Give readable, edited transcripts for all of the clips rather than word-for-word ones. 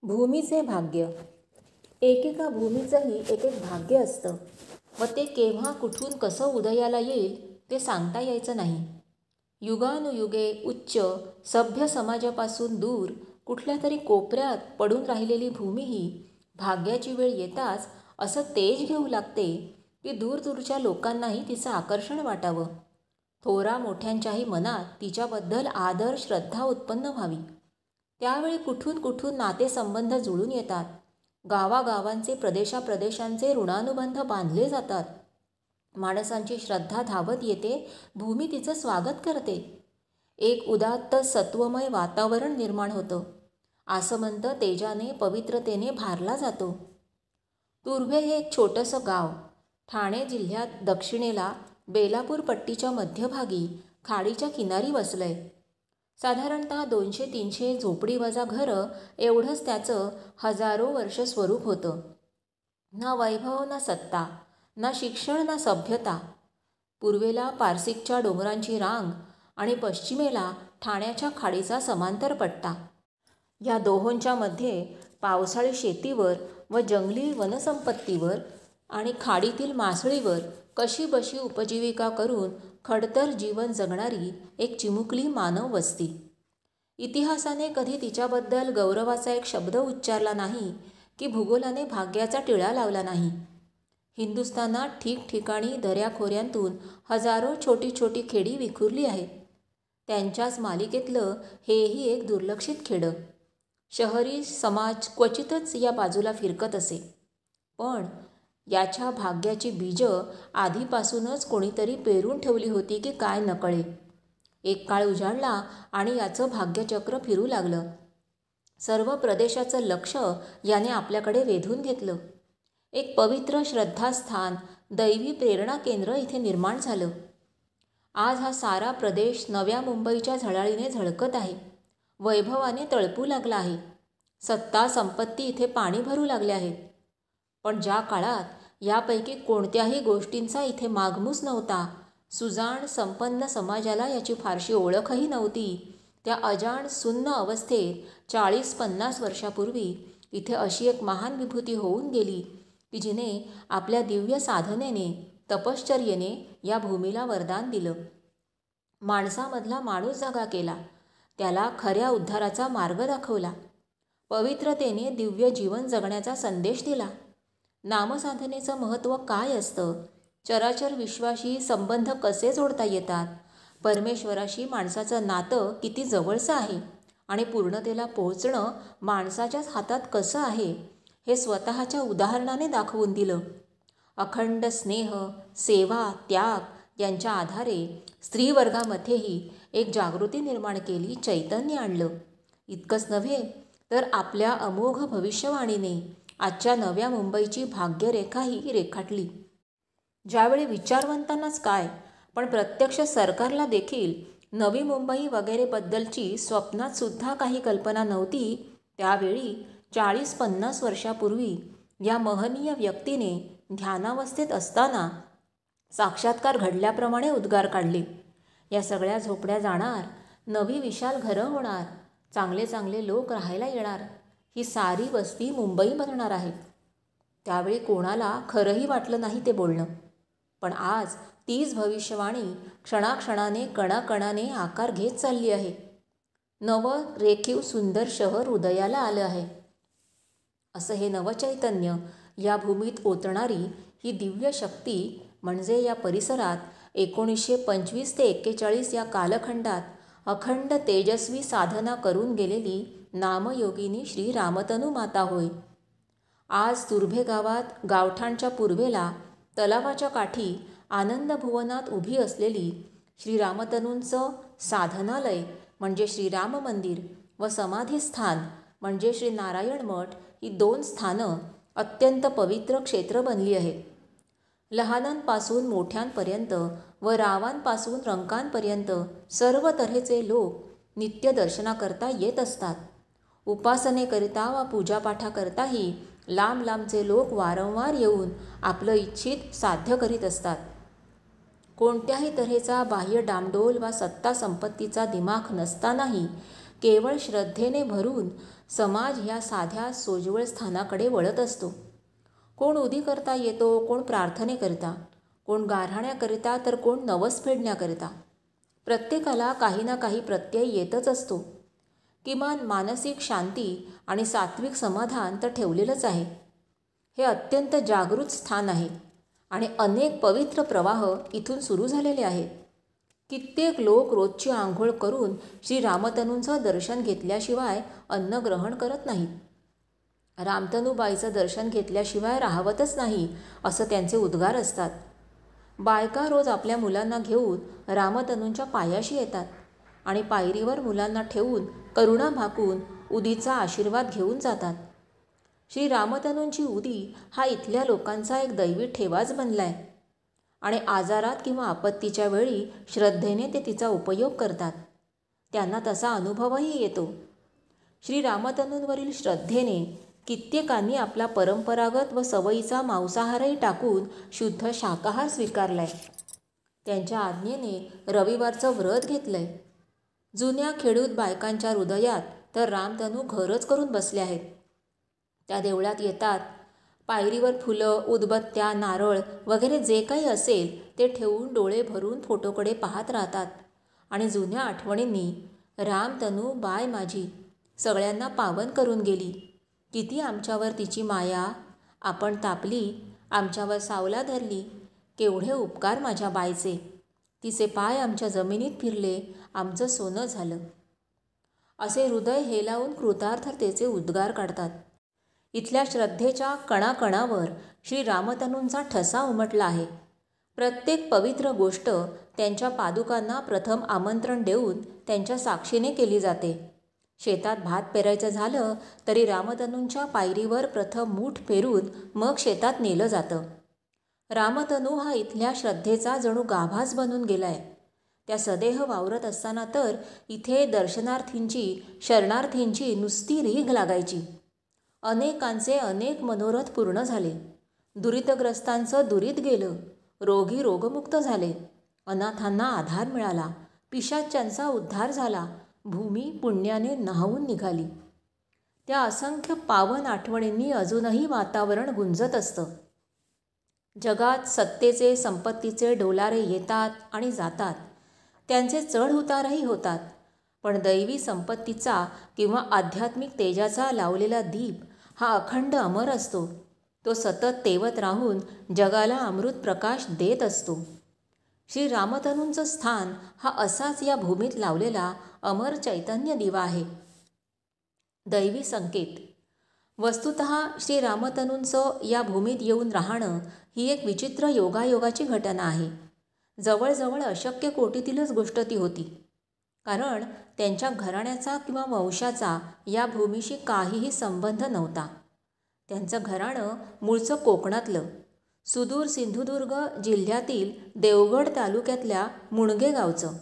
भूमीचे भाग्य. एकेका भूमीचंही एक एक भाग्य असतं व ते केव्हा कुठून कसं उदयाला येईल ते सांगता यायचं नाही. युगानुयुगे उच्च सभ्य समाजापासून दूर कुठल्या तरी कोपऱ्यात पडून राहिलेली भूमी ही भाग्याची वेळ येताच असं तेज घेऊ लागते की दूरदूरच्या लोकांनाही तिचं आकर्षण वाटावं. थोरा मोठ्यांच्याही मनात तिच्याबद्दल आदर श्रद्धा उत्पन्न व्हावी. त्यावेळी कुठून कुठून नातेसंबंध जुळून येतात. गावागावांचे प्रदेशाप्रदेशांचे ऋणानुबंध बांधले जातात. माणसांची श्रद्धा धावत येते. भूमी तिचं स्वागत करते. एक उदात्त सत्वमय वातावरण निर्माण होतं. आसमंत तेजाने पवित्रतेने भारला जातो. तुर्भे हे एक छोटंसं गाव ठाणे जिल्ह्यात दक्षिणेला बेलापूर पट्टीच्या मध्यभागी खाडीच्या किनारी वसलंय. साधारणतः 200-300 झोपडी वजा घरं एवढंच त्याचं हजारो वर्ष स्वरूप होतं. ना वैभव ना सत्ता, ना शिक्षण ना सभ्यता. पूर्वेला पारसिकच्या डोंगरांची रांग आणि पश्चिमेला ठाण्याच्या खाडीचा समांतर पट्टा. या दोहोंच्या मध्ये पावसाळी शेतीवर व जंगली वनसंपत्तीवर आणि खाडीतील मासळीवर कशीबशी उपजीविका करून खडतर जीवन जगणारी एक चिमुकली मानव वस्ती. इतिहासाने कधी तिच्याबद्दल गौरवाचा एक शब्द उच्चारला नाही की भूगोलाने भाग्याचा टिळा लावला नाही. हिंदुस्थानात ठिकठिकाणी दऱ्याखोऱ्यांतून हजारो छोटी छोटी खेडी विखुरली आहेत. त्यांच्याच मालिकेतलं हेही एक दुर्लक्षित खेडं. शहरी समाज क्वचितच या बाजूला फिरकत असे. पण याच्या भाग्याची बीजं आधीपासूनच कोणीतरी पेरून ठेवली होती की काय नकळे. एक काळ उजाडला आणि याचं भाग्यचक्र फिरू लागलं. सर्व प्रदेशाचं लक्ष याने आपल्याकडे वेधून घेतलं. एक पवित्र श्रद्धास्थान, दैवी प्रेरणा केंद्र इथे निर्माण झालं. आज हा सारा प्रदेश नव्या मुंबईच्या झळाळीने झळकत आहे. वैभवाने तळपू लागला आहे. सत्ता संपत्ती इथे पाणी भरू लागले आहेत. पण ज्या काळात यापैकी कोणत्याही गोष्टींचा इथे मागमूस नव्हता, सुजाण संपन्न समाजाला याची फारशी ओळखही नव्हती, त्या अजाण सुन्न अवस्थेत 40-50 वर्षापूर्वी इथे अशी एक महान विभूती होऊन गेली की जिने आपल्या दिव्य साधनेने, तपश्चर्येने या भूमीला वरदान दिलं. माणसामधला माणूस जागा केला. त्याला खऱ्या उद्धाराचा मार्ग दाखवला. पवित्रतेने दिव्य जीवन जगण्याचा संदेश दिला. नामसाधनेचं महत्त्व काय असतं, चराचर विश्वाशी संबंध कसे जोडता येतात, परमेश्वराशी माणसाचं नातं किती जवळचं आहे आणि पूर्णतेला पोहोचणं माणसाच्याच हातात कसं आहे, हे स्वतःच्या उदाहरणाने दाखवून दिलं. अखंड स्नेह, सेवा, त्याग यांच्या आधारे स्त्रीवर्गामध्येही एक जागृती निर्माण केली, चैतन्य आणलं. इतकंच नव्हे तर आपल्या अमोघ भविष्यवाणीने आजच्या नव्या मुंबईची भाग्यरेखाही रेखाटली. ज्यावेळी विचारवंतांनाच काय, पण प्रत्यक्ष सरकारला देखील नवी मुंबई वगैरेबद्दलची स्वप्नातसुद्धा काही कल्पना नव्हती, त्यावेळी 40-50 वर्षापूर्वी या महनीय व्यक्तीने ध्यानावस्थेत असताना साक्षात्कार घडल्याप्रमाणे उद्गार काढले. या सगळ्या झोपड्या जाणार, नवी विशाल घरं होणार, चांगले चांगले लोक राहायला येणार, ही सारी वस्ती मुंबई बनणार आहे. त्यावेळी कोणाला खरंही वाटलं नाही ते बोलणं. पण आज तीच भविष्यवाणी क्षणाक्षणाने कणाकणाने आकार घेत चालली आहे. नवं रेखीव सुंदर शहर उदयाला आलं आहे. असं हे नवचैतन्य या भूमीत ओतणारी ही दिव्य शक्ती म्हणजे या परिसरात 1925 ते 41 या कालखंडात अखंड तेजस्वी साधना करून गेलेली नामयोगिनी श्री रामतनू माता होय. आज तुर्भे गावात गावठाणच्या पूर्वेला तलावाच्या काठी आनंदभुवनात उभी असलेली श्री रामतनूंचं साधनालय म्हणजे श्रीराम मंदिर व समाधीस्थान म्हणजे श्री नारायण मठ ही 2 स्थानं अत्यंत पवित्र क्षेत्र बनली आहेत. लहानांपासून मोठ्यांपर्यंत व रावांपासून रंकांपर्यंत सर्व तऱ्हेचे लोक नित्य दर्शनाकरता येत असतात. उपासनेकरिता व पूजापाठाकरताही लांब लांबचे लोक वारंवार येऊन आपलं इच्छित साध्य करीत असतात. कोणत्याही तऱ्हेचा बाह्य डामडोल वा सत्ता संपत्तीचा दिमाख नसतानाही केवळ श्रद्धेने भरून समाज ह्या साध्या सोज्वळ स्थानाकडे वळत असतो. कोण उदी करता येतो, कोण प्रार्थनेकरिता, कोण गाऱ्हाण्याकरिता, तर कोण नवस फेडण्याकरिता. प्रत्येकाला काही ना काही प्रत्यय येतच असतो. किमान मानसिक शांती आणि सात्विक समाधान तर ठेवलेलंच आहे. हे अत्यंत जागृत स्थान आहे आणि अनेक पवित्र प्रवाह इथून सुरू झालेले आहेत. कित्येक लोक रोजची आंघोळ करून श्री रामतनूंचं दर्शन घेतल्याशिवाय अन्न ग्रहण करत नाहीत. रामतनूबाईचं दर्शन घेतल्याशिवाय राहवतच नाही असं त्यांचे उद्गार असतात. बायका रोज आपल्या मुलांना घेऊन रामतनूंच्या पायाशी येतात आणि पायरीवर मुलांना ठेवून करुणा भाकून उदीचा आशीर्वाद घेऊन जातात. श्री रामतनूंची उदी हा इथल्या लोकांचा एक दैवी ठेवाच बनलाय आणि आजारात किंवा आपत्तीच्या वेळी श्रद्धेने ते तिचा उपयोग करतात. त्यांना तसा अनुभवही येतो. श्री रामतनूंवरील श्रद्धेने कित्येकांनी आपला परंपरागत व सवयीचा मांसाहारही टाकून शुद्ध शाकाहार स्वीकारलाय. त्यांच्या आज्ञेने रविवारचं व्रत घेतलंय. जुन्या खेडूत बायकांच्या हृदयात तर रामतनू घरच करून बसले आहेत. त्या देवळात येतात, पायरीवर फुलं, उदबत्त्या, नारळ वगैरे जे काही असेल ते ठेवून डोळे भरून फोटोकडे पाहत राहतात आणि जुन्या आठवणींनी रामतनू बाय माझी सगळ्यांना पावन करून गेली. किती आमच्यावर तिची माया, आपण तापली, आमच्यावर सावला धरली, केवढे उपकार माझ्या बायचे, तिचे पाय आमच्या जमिनीत फिरले, आमचं सोनं झालं, असे हृदय हेलावून कृतार्थतेचे उद्गार काढतात. इथल्या श्रद्धेच्या कणाकणावर श्री रामतनूंचा ठसा उमटला आहे. प्रत्येक पवित्र गोष्ट त्यांच्या पादुकांना प्रथम आमंत्रण देऊन त्यांच्या साक्षीने केली जाते. शेतात भात पेरायचं झालं तरी रामतनूंच्या पायरीवर प्रथम मूठ पेरून मग शेतात नेलं जातं. रामतनू हा इथल्या श्रद्धेचा जणू गाभास बनून गेलाय. त्या सदेह वावरत असताना तर इथे दर्शनार्थींची, शरणार्थींची नुसती रीघ लागायची. अनेकांचे अनेक मनोरथ पूर्ण झाले. दुरितग्रस्तांचं दुरीत गेलं, रोगी रोगमुक्त झाले, अनाथांना आधार मिळाला, पिशाच्यांचा उद्धार झाला, भूमी पुण्याने न्हावून निघाली. त्या असंख्य पावन आठवणींनी अजूनही वातावरण गुंजत असतं. जगात सत्तेचे, संपत्तीचे डोलारे येतात आणि जातात, त्यांचे चढ उतारही होतात, पण दैवी संपत्तीचा किंवा आध्यात्मिक तेजाचा लावलेला दीप हा अखंड अमर असतो. तो सतत तेवत राहून जगाला अमृत प्रकाश देत असतो. श्री रामतनूंचं स्थान हा असाच या भूमीत लावलेला अमर चैतन्य दिवा आहे. दैवी संकेत. वस्तुतः श्री रामतनूंचं या भूमीत येऊन राहणं ही एक विचित्र योगायोगाची घटना आहे. जवळजवळ अशक्य कोटीतीलच गोष्ट ती होती. कारण त्यांच्या घराण्याचा किंवा वंशाचा या भूमीशी काहीही संबंध नव्हता. त्यांचं घराणं मूळचं कोकणातलं, सुदूर सिंधुदुर्ग जिल्ह्यातील देवगड तालुक्यातल्या मुणगे गावचं.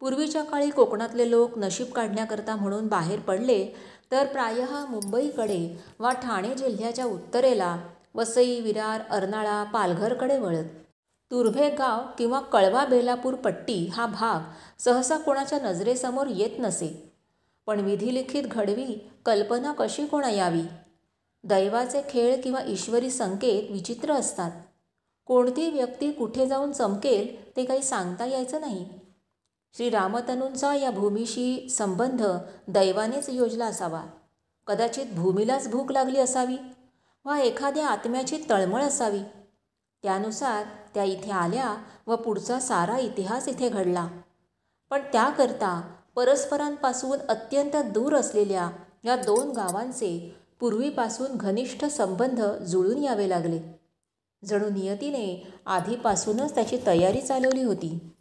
पूर्वीच्या काळी कोकणातले लोक नशीब काढण्याकरता म्हणून बाहेर पडले तर प्रायः मुंबईकडे वा ठाणे जिल्ह्याच्या उत्तरेला वसई, विरार, अर्नाळा, पालघरकडे वळत. तुर्भे गाव किंवा कळवा बेलापूर पट्टी हा भाग सहसा कोणाच्या नजरेसमोर येत नसे. पण विधिलिखित घडवी कल्पना कशी कोणा यावी. दैवाचे खेळ किंवा ईश्वरी संकेत विचित्र असतात. कोणती व्यक्ती कुठे जाऊन चमकेल ते काही सांगता यायचं नाही. श्री रामतनूंचा या भूमीशी संबंध दैवानेच योजला असावा. कदाचित भूमीलाच भूक लागली असावी वा एखाद्या आत्म्याची तळमळ असावी. त्यानुसार त्या इथे आल्या व पुढचा सारा इतिहास इथे घडला. पण त्याकरता परस्परांपासून अत्यंत दूर असलेल्या या दोन गावांचे पूर्वीपासून घनिष्ठ संबंध जुळून यावे लागले. जणू नियतीने आधीपासूनच त्याची तयारी चालवली होती.